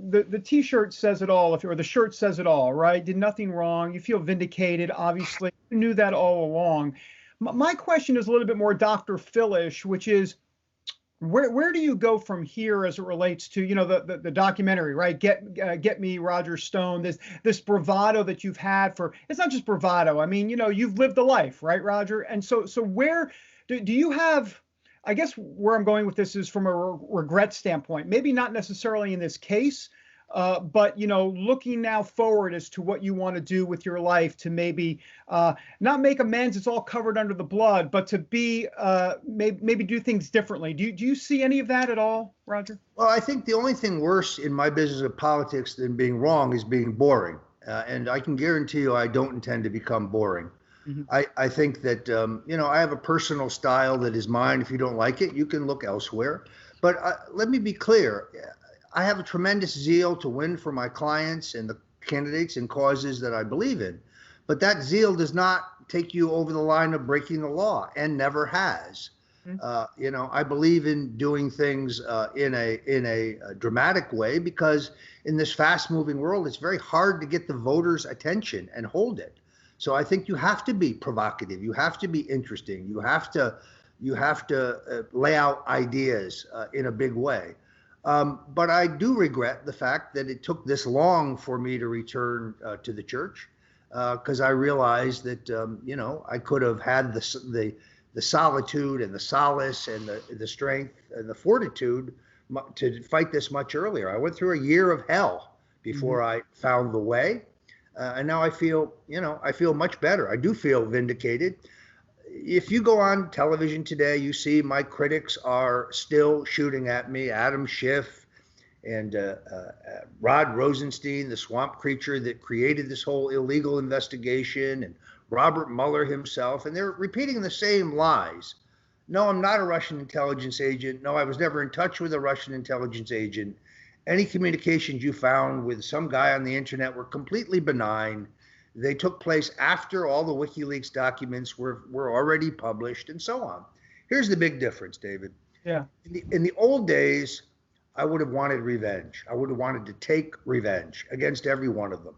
the T-shirt says it all, or the shirt says it all, right? Did nothing wrong. You feel vindicated. Obviously, you knew that all along. My question is a little bit more Dr. Phil-ish, which is, where do you go from here as it relates to, the documentary, right? Get Me, Roger Stone. This bravado that you've had it's not just bravado. I mean, you've lived a life, right, Roger? And so where do you have? I guess where I'm going with this is from a regret standpoint. Maybe not necessarily in this case, but looking now forward as to what you want to do with your life to maybe not make amends. It's all covered under the blood, but to be maybe do things differently. Do you see any of that at all, Roger? Well, I think the only thing worse in my business of politics than being wrong is being boring, and I can guarantee you I don't intend to become boring. Mm-hmm. I think that I have a personal style that is mine. If you don't like it, you can look elsewhere. But let me be clear. I have a tremendous zeal to win for my clients and the candidates and causes that I believe in. But that zeal does not take you over the line of breaking the law, and never has. Mm-hmm. I believe in doing things in a dramatic way, because in this fast-moving world, it's very hard to get the voters' attention and hold it. So I think you have to be provocative. You have to be interesting. You have to lay out ideas in a big way. But I do regret the fact that it took this long for me to return to the church, because I realized that I could have had the solitude and the solace and the strength and the fortitude to fight this much earlier. I went through a year of hell before I found the way. And now I feel much better. I do feel vindicated. If you go on television today, you see my critics are still shooting at me. Adam Schiff and Rod Rosenstein, the swamp creature that created this whole illegal investigation, and Robert Mueller himself, and they're repeating the same lies. No, I'm not a Russian intelligence agent. No, I was never in touch with a Russian intelligence agent. Any communications you found with some guy on the internet were completely benign. They took place after all the WikiLeaks documents were already published, and so on. Here's the big difference, David. Yeah. In the old days, I would have wanted revenge. I would have wanted to take revenge against every one of them.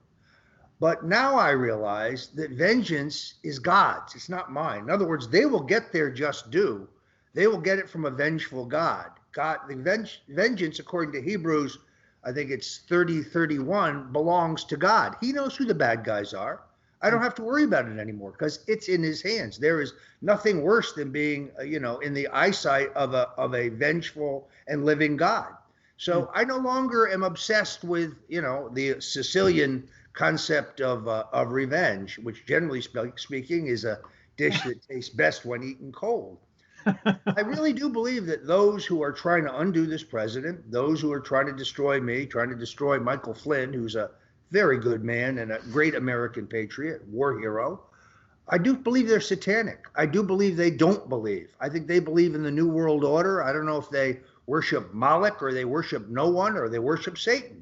But now I realize that vengeance is God's. It's not mine. In other words, they will get their just due. They will get it from a vengeful God. The vengeance, according to Hebrews, I think it's 30:31, belongs to God. He knows who the bad guys are. I don't have to worry about it anymore, because it's in his hands. There is nothing worse than being, in the eyesight of a vengeful and living God. So I no longer am obsessed with, the Sicilian concept of revenge, which generally speaking is a dish that tastes best when eaten cold. I really do believe that those who are trying to undo this president, those who are trying to destroy me, trying to destroy Michael Flynn, who's a very good man and a great American patriot, war hero, I do believe they're satanic. I do believe they don't believe. I think they believe in the New World Order. I don't know if they worship Moloch, or they worship no one, or they worship Satan,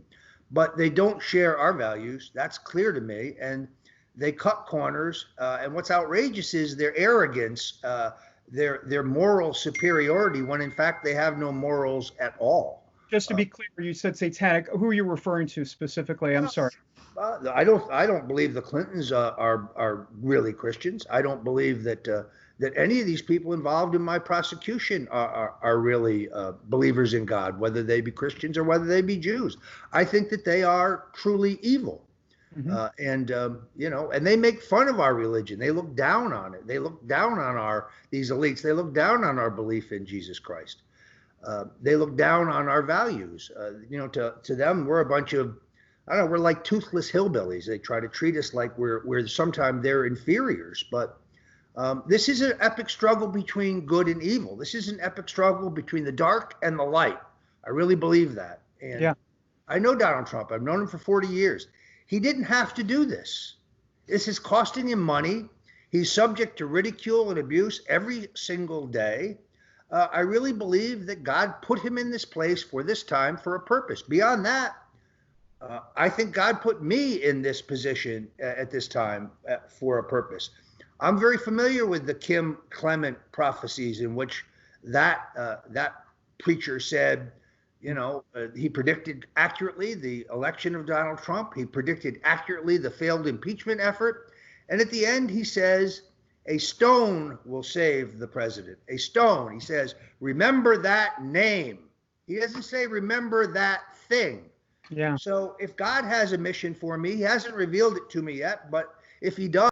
but they don't share our values. That's clear to me. And they cut corners. And what's outrageous is their arrogance, their moral superiority, when in fact they have no morals at all. Just to be clear, you said satanic. Who are you referring to specifically? I'm sorry. I don't believe the Clintons are really Christians. I don't believe that any of these people involved in my prosecution are really believers in God, whether they be Christians or whether they be Jews. I think that they are truly evil. And they make fun of our religion. They look down on it. They look down on these elites. They look down on our belief in Jesus Christ. They look down on our values. To them, we're a bunch of, I don't know, we're like toothless hillbillies. They try to treat us like we're sometimes they're inferiors. But this is an epic struggle between good and evil. This is an epic struggle between the dark and the light. I really believe that. And yeah. I know Donald Trump. I've known him for 40 years. He didn't have to do this. This is costing him money. He's subject to ridicule and abuse every single day. I really believe that God put him in this place for this time for a purpose. Beyond that, I think God put me in this position at this time for a purpose. I'm very familiar with the Kim Clement prophecies, in which that preacher said, He predicted accurately the election of Donald Trump. He predicted accurately the failed impeachment effort. And at the end, he says, a stone will save the president. A stone. He says, remember that name. He doesn't say, remember that thing. Yeah. So if God has a mission for me, he hasn't revealed it to me yet, but if he does,